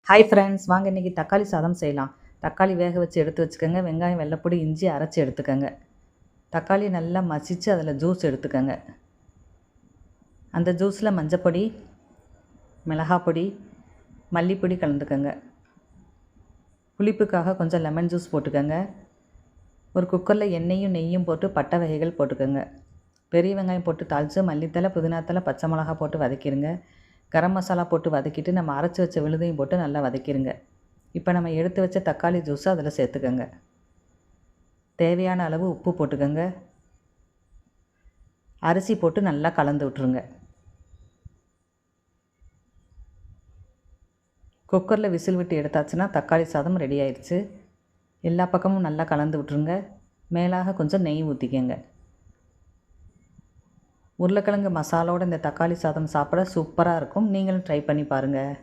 Hi friends, வாங்க இன்றைக்கி தக்காளி சாதம் செய்யலாம். தக்காளி வேக வச்சு எடுத்து வச்சுக்கோங்க. வெங்காயம், வெள்ளைப்பூடி, இஞ்சி அரைச்சி எடுத்துக்கோங்க. தக்காளி நல்லா மசித்து அதில் ஜூஸ் எடுத்துக்கோங்க. அந்த ஜூஸில் மஞ்சப்பொடி, மிளகாப்பொடி, மல்லிப்பொடி கலந்துக்கோங்க. புளிப்புக்காக கொஞ்சம் லெமன் ஜூஸ் போட்டுக்கோங்க. ஒரு குக்கரில் எண்ணெயும் நெய்யும் போட்டு பட்டை வகைகள் போட்டுக்கோங்க. பெரிய வெங்காயம் போட்டு தாளித்து மல்லித்தலை, புதினாத்தலை, பச்சை மிளகா போட்டு வதக்கிடுங்க. கரம் மசாலா போட்டு வதக்கிட்டு நம்ம அரைச்சி வச்ச விழுதையும் போட்டு நல்லா வதக்கிடுங்க. இப்போ நம்ம எடுத்து வச்ச தக்காளி ஜூஸை அதில் சேர்த்துக்கோங்க. தேவையான அளவு உப்பு போட்டுக்கோங்க. அரிசி போட்டு நல்லா கலந்து விட்ருங்க. குக்கரில் விசில் விட்டு எடுத்தாச்சுன்னா தக்காளி சாதம் ரெடி ஆயிடுச்சு. எல்லா பக்கமும் நல்லா கலந்து விட்ருங்க. மேலாக கொஞ்சம் நெய் ஊற்றிக்கங்க. உருளைக்கிழங்கு மசாலோடு இந்த தக்காளி சாதம் சாப்பிட சூப்பராக இருக்கும். நீங்களும் ட்ரை பண்ணி பாருங்கள்.